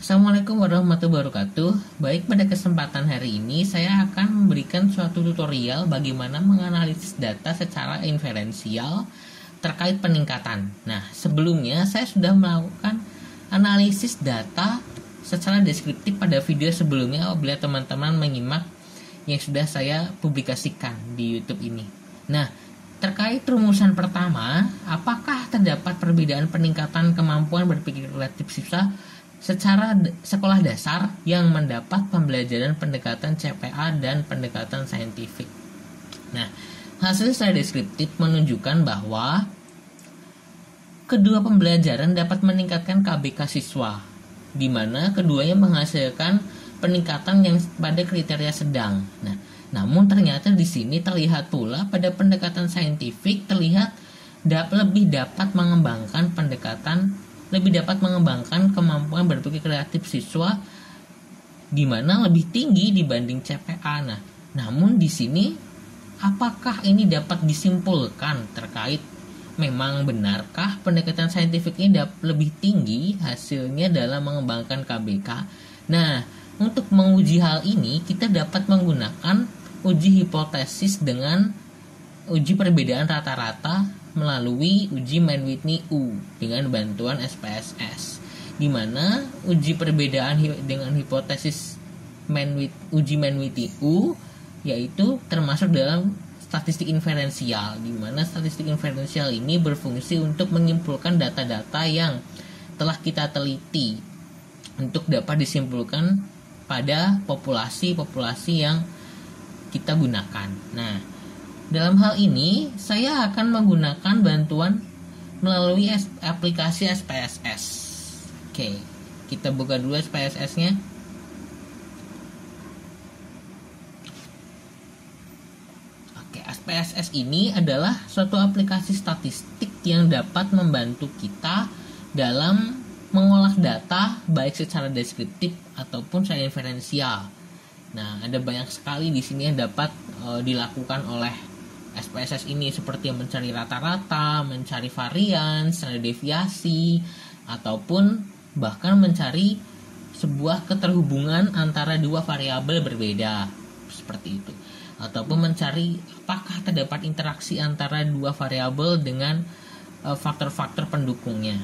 Assalamualaikum warahmatullahi wabarakatuh. Baik, pada kesempatan hari ini saya akan memberikan suatu tutorial bagaimana menganalisis data secara inferensial terkait peningkatan. Nah, sebelumnya saya sudah melakukan analisis data secara deskriptif pada video sebelumnya apabila teman-teman menyimak yang sudah saya publikasikan di YouTube ini. Nah, terkait rumusan pertama, apakah terdapat perbedaan peningkatan kemampuan berpikir kreatif siswa secara sekolah dasar yang mendapat pembelajaran pendekatan CPA dan pendekatan saintifik? Nah, hasil saya deskriptif menunjukkan bahwa kedua pembelajaran dapat meningkatkan KBK siswa, di mana keduanya menghasilkan peningkatan yang pada kriteria sedang. Nah, namun ternyata di sini terlihat pula pada pendekatan saintifik terlihat lebih dapat mengembangkan kemampuan berpikir kreatif siswa, di mana lebih tinggi dibanding CPA. Nah, namun di sini apakah ini dapat disimpulkan terkait memang benarkah pendekatan saintifik ini lebih tinggi hasilnya dalam mengembangkan KBK? Nah, untuk menguji hal ini kita dapat menggunakan uji hipotesis dengan uji perbedaan rata-rata melalui uji Mann-Whitney U dengan bantuan SPSS, di mana uji perbedaan dengan hipotesis uji Mann-Whitney U yaitu termasuk dalam statistik inferensial, di mana statistik inferensial ini berfungsi untuk menyimpulkan data-data yang telah kita teliti untuk dapat disimpulkan pada populasi-populasi yang kita gunakan. Nah, dalam hal ini saya akan menggunakan bantuan melalui aplikasi SPSS. Oke, kita buka dulu SPSS-nya. Oke, SPSS ini adalah suatu aplikasi statistik yang dapat membantu kita dalam mengolah data baik secara deskriptif ataupun secara inferensial. Nah, ada banyak sekali di sini yang dapat dilakukan oleh SPSS ini, seperti mencari rata-rata, mencari varian, standar deviasi, ataupun bahkan mencari sebuah keterhubungan antara dua variabel berbeda, seperti itu. Ataupun mencari apakah terdapat interaksi antara dua variabel dengan faktor-faktor pendukungnya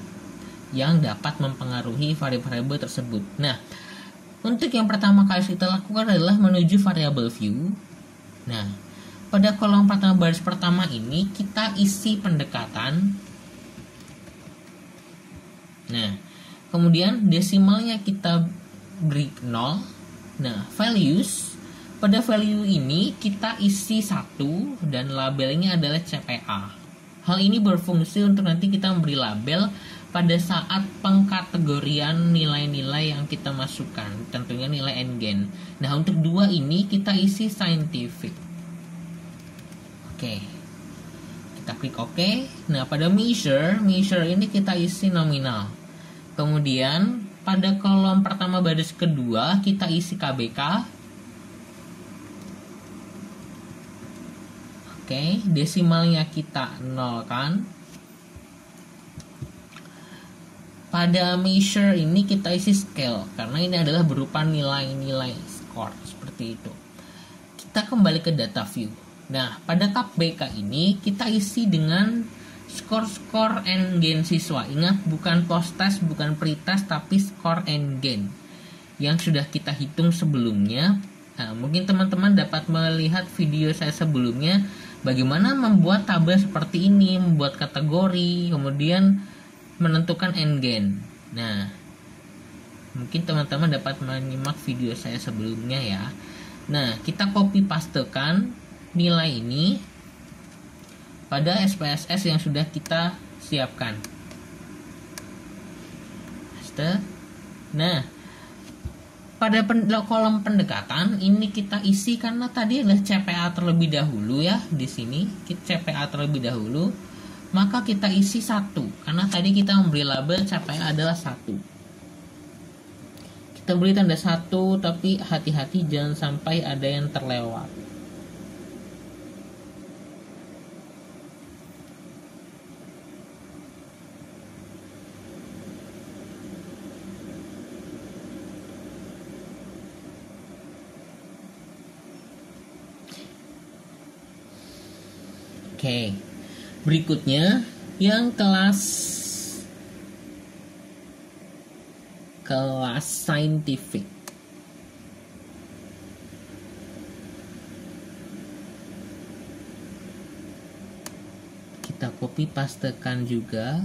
yang dapat mempengaruhi variabel tersebut. Nah, untuk yang pertama kali kita lakukan adalah menuju variable view. Nah, pada kolom pertama baris pertama ini kita isi pendekatan. Nah, kemudian desimalnya kita beri 0. Nah, values, pada value ini kita isi 1 dan labelnya adalah CPA. Hal ini berfungsi untuk nanti kita memberi label pada saat pengkategorian nilai-nilai yang kita masukkan, tentunya nilai NGen. Nah, untuk dua ini kita isi scientific. Oke, kita klik OK. Nah, pada measure ini kita isi nominal. Kemudian pada kolom pertama baris kedua kita isi KBK. Oke, desimalnya kita nolkan. Pada measure ini kita isi scale, karena ini adalah berupa nilai-nilai skor, seperti itu. Kita kembali ke data view. Nah, pada tab BK ini kita isi dengan skor-skor NGen siswa. Ingat, bukan post-test, bukan pre-test, tapi skor NGen yang sudah kita hitung sebelumnya. Nah, mungkin teman-teman dapat melihat video saya sebelumnya bagaimana membuat tabel seperti ini, membuat kategori, kemudian menentukan NGen. Nah, mungkin teman-teman dapat menyimak video saya sebelumnya ya. Nah, kita copy pastekan nilai ini pada SPSS yang sudah kita siapkan. Nah, pada kolom pendekatan ini kita isi karena tadi adalah CPA terlebih dahulu ya. Di sini kita CPA terlebih dahulu, maka kita isi 1 karena tadi kita memberi label CPA adalah 1. Kita beri tanda 1, tapi hati-hati jangan sampai ada yang terlewat. Oke. Berikutnya yang kelas scientific. Kita copy pastekan juga.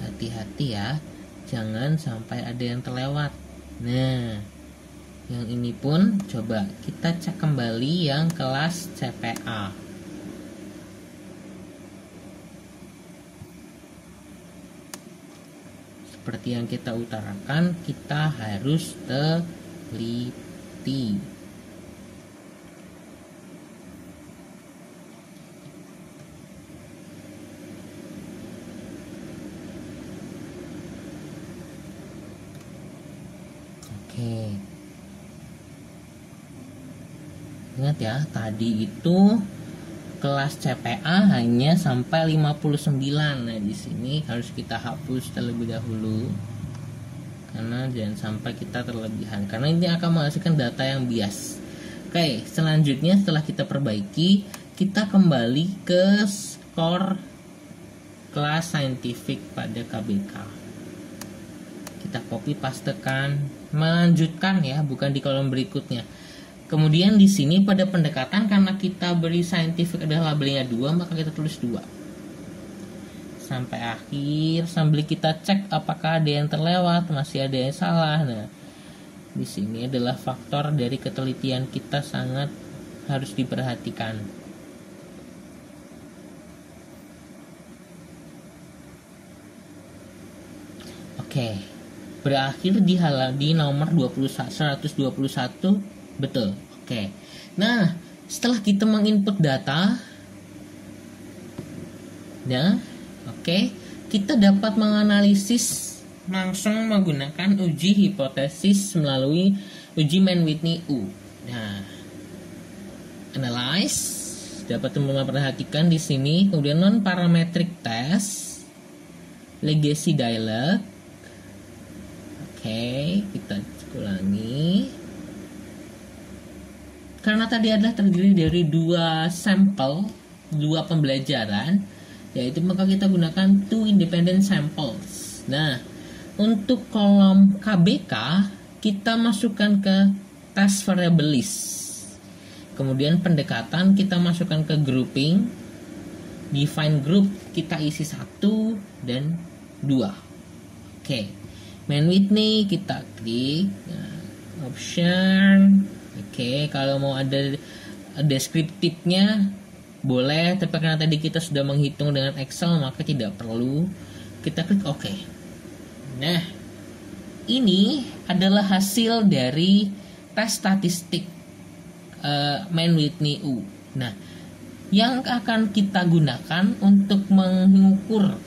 Hati-hati ya, jangan sampai ada yang terlewat. Nah, yang ini pun coba kita cek kembali yang kelas CPA. Seperti yang kita utarakan, kita harus teliti. Oke. Ingat ya, tadi itu kelas CPA hanya sampai 59. Nah, di sini harus kita hapus terlebih dahulu. Karena jangan sampai kita terlebihan. Karena ini akan menghasilkan data yang bias. Oke, selanjutnya setelah kita perbaiki, kita kembali ke skor kelas scientific pada KBK. Kita copy pastekan, melanjutkan ya, bukan di kolom berikutnya. Kemudian di sini pada pendekatan, karena kita beri scientific adalah labelnya 2, maka kita tulis 2 sampai akhir sambil kita cek apakah ada yang terlewat, masih ada yang salah. Nah, di sini adalah faktor dari ketelitian kita sangat harus diperhatikan. Oke. Berakhir di nomor 121 betul. Oke. Nah, setelah kita menginput data, ya, oke, kita dapat menganalisis langsung menggunakan uji hipotesis melalui uji Mann-Whitney-U. Nah, analyze dapat memperhatikan di sini, kemudian non parametric test, legacy dialog. Oke, kita ulangi. Karena tadi adalah terdiri dari 2 sampel, 2 pembelajaran, yaitu maka kita gunakan 2 independent samples. Nah, untuk kolom KBK kita masukkan ke test variable list. Kemudian pendekatan kita masukkan ke grouping. Define group kita isi 1 dan 2. Oke. Mann-Whitney kita klik, nah, option. Oke, kalau mau ada deskriptifnya boleh, tapi karena tadi kita sudah menghitung dengan Excel maka tidak perlu. Kita klik OK. Nah, ini adalah hasil dari tes statistik Mann-Whitney-U. Nah, yang akan kita gunakan untuk mengukur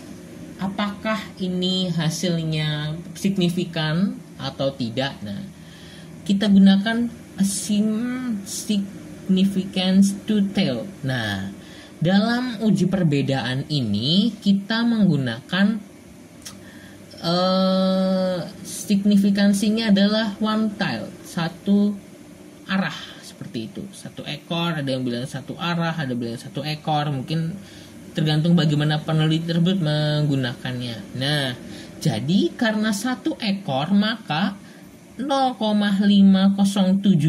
apakah ini hasilnya signifikan atau tidak. Nah, kita gunakan significance to tail. Nah, dalam uji perbedaan ini kita menggunakan signifikansinya adalah one tail, satu arah, seperti itu. Satu ekor, ada yang bilang satu arah, ada yang bilang satu ekor, mungkin tergantung bagaimana peneliti tersebut menggunakannya. Nah, jadi karena satu ekor maka 0,507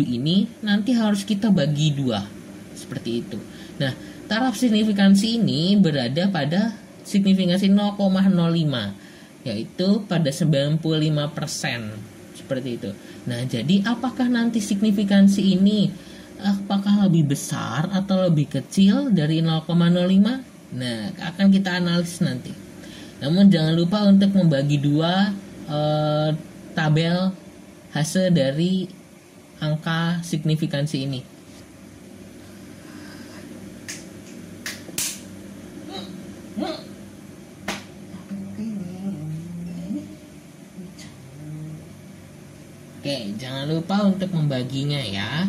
ini nanti harus kita bagi 2. Seperti itu. Nah, taraf signifikansi ini berada pada signifikansi 0,05, yaitu pada 95%. Seperti itu. Nah, jadi apakah nanti signifikansi ini apakah lebih besar atau lebih kecil dari 0,05? Nah, akan kita analisis nanti. Namun jangan lupa untuk membagi 2 tabel hasil dari angka signifikansi ini. Oke, jangan lupa untuk membaginya ya.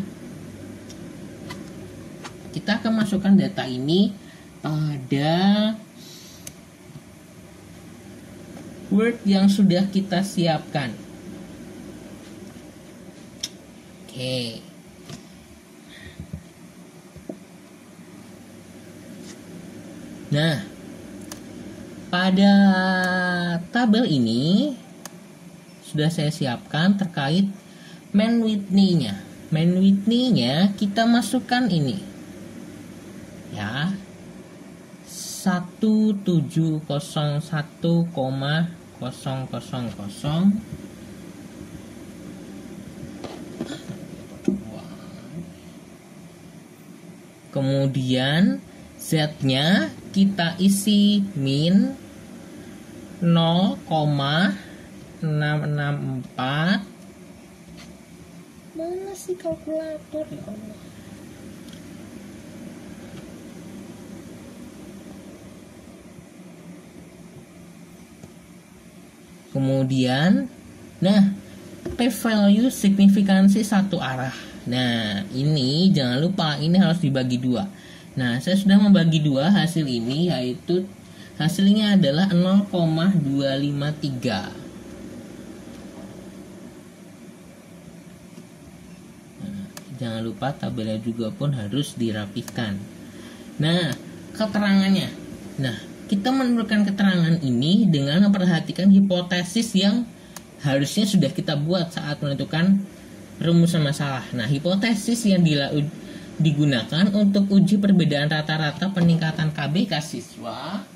Kita akan masukkan data ini pada Word yang sudah kita siapkan. Oke. Nah, pada tabel ini sudah saya siapkan terkait main Whitney-nya. Main Whitney-nya kita masukkan ini. Ya. 1701,000. Kemudian Z-nya kita isi min 0,664. Mana sih kalkulator ya Allah? Kemudian, nah, p-value signifikansi satu arah. Nah, ini jangan lupa, ini harus dibagi dua. Nah, saya sudah membagi dua hasil ini, yaitu hasilnya adalah 0,253. Nah, jangan lupa tabelnya juga pun harus dirapihkan. Nah, keterangannya. Nah, kita menentukan keterangan ini dengan memperhatikan hipotesis yang harusnya sudah kita buat saat menentukan rumusan masalah. Nah, hipotesis yang digunakan untuk uji perbedaan rata-rata peningkatan KBK siswa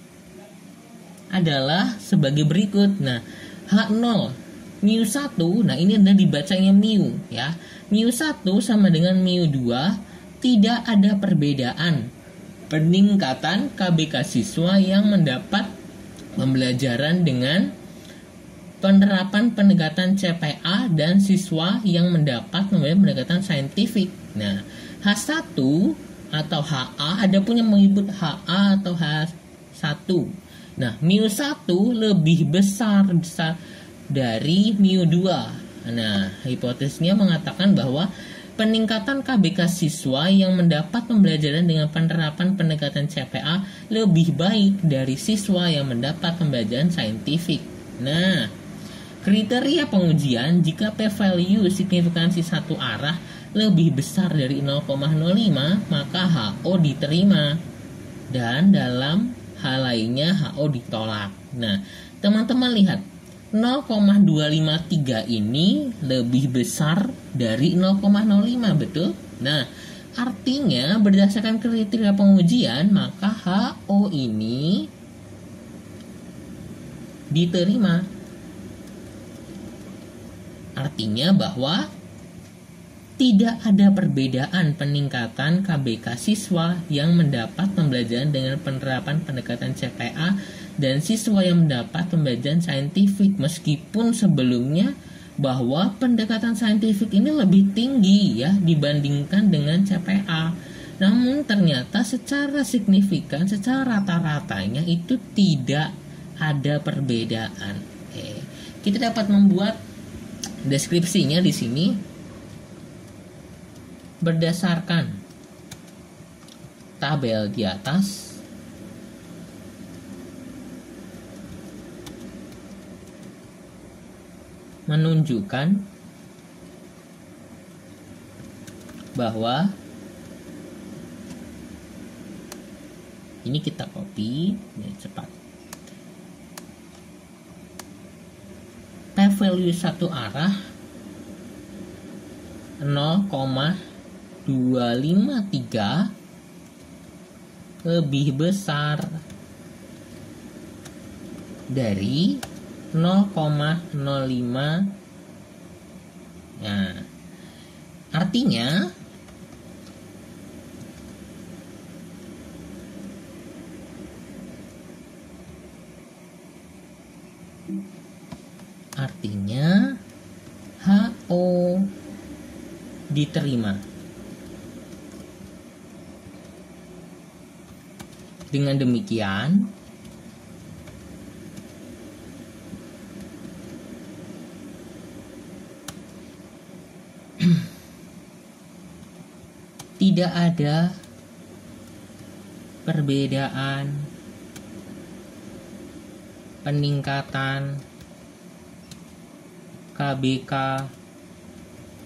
adalah sebagai berikut. Nah, H0 μ1, nah ini adalah dibacanya mu ya. μ1 sama dengan μ2, tidak ada perbedaan peningkatan KBK siswa yang mendapat pembelajaran dengan penerapan pendekatan CPA dan siswa yang mendapat pendekatan saintifik. Nah, H1 atau HA ada pun yang menyebut HA atau H1. Nah, μ1 lebih besar dari μ2. Nah, hipotesisnya mengatakan bahwa peningkatan KBK siswa yang mendapat pembelajaran dengan penerapan pendekatan CPA lebih baik dari siswa yang mendapat pembelajaran saintifik. Nah, kriteria pengujian jika p-value signifikansi satu arah lebih besar dari 0,05 maka HO diterima, dan dalam hal lainnya HO ditolak. Nah, teman-teman lihat 0,253 ini lebih besar dari 0,05, betul? Nah, artinya berdasarkan kriteria pengujian maka HO ini diterima. Artinya bahwa tidak ada perbedaan peningkatan KBK siswa yang mendapat pembelajaran dengan penerapan pendekatan CPA dan siswa yang mendapat pembelajaran saintifik, meskipun sebelumnya bahwa pendekatan saintifik ini lebih tinggi ya dibandingkan dengan CPA. Namun ternyata secara signifikan, secara rata-ratanya itu tidak ada perbedaan. Oke. Kita dapat membuat deskripsinya di sini berdasarkan tabel di atas. Menunjukkan bahwa ini kita copy ya, cepat. P-value satu arah 0,253 lebih besar dari 0,05. Nah, artinya HO diterima. Dengan demikian tidak ada perbedaan peningkatan KBK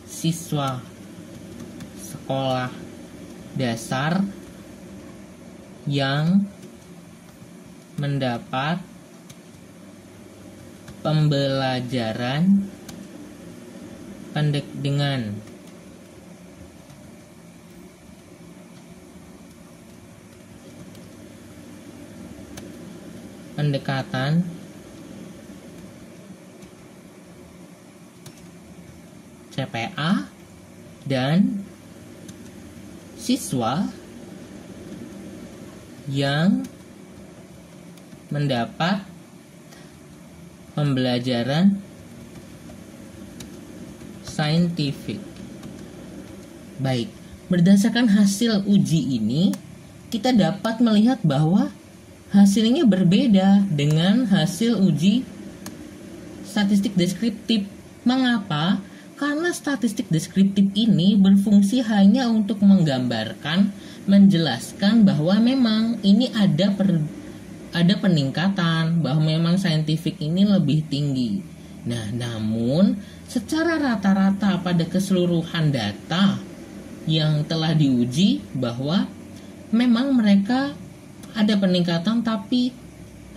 siswa sekolah dasar yang mendapat pembelajaran dengan pendekatan CPA dan siswa yang mendapat pembelajaran saintifik. Baik, berdasarkan hasil uji ini, kita dapat melihat bahwa hasilnya berbeda dengan hasil uji statistik deskriptif. Mengapa? Karena statistik deskriptif ini berfungsi hanya untuk menggambarkan, menjelaskan bahwa memang ini ada peningkatan, bahwa memang saintifik ini lebih tinggi. Nah, namun secara rata-rata pada keseluruhan data yang telah diuji bahwa memang mereka ada peningkatan, tapi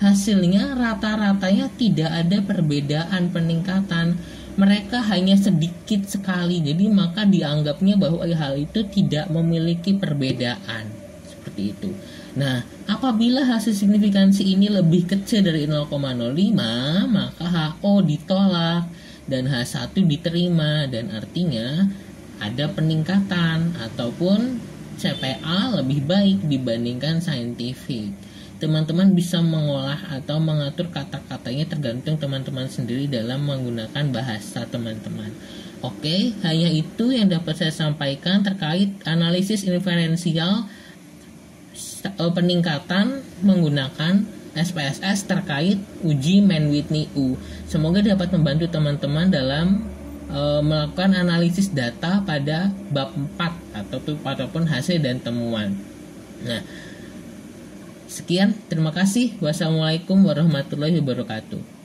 hasilnya rata-ratanya tidak ada perbedaan peningkatan. Mereka hanya sedikit sekali, jadi maka dianggapnya bahwa hal itu tidak memiliki perbedaan seperti itu. Nah, apabila hasil signifikansi ini lebih kecil dari 0,05, maka HO ditolak dan H1 diterima, dan artinya ada peningkatan ataupun CPA lebih baik dibandingkan saintifik. Teman-teman bisa mengolah atau mengatur kata-katanya tergantung teman-teman sendiri dalam menggunakan bahasa teman-teman. Oke, hanya itu yang dapat saya sampaikan terkait analisis inferensial peningkatan menggunakan SPSS terkait uji Mann-Whitney U. Semoga dapat membantu teman-teman dalam melakukan analisis data pada bab 4 ataupun hasil dan temuan. Nah, sekian, terima kasih. Wassalamualaikum warahmatullahi wabarakatuh.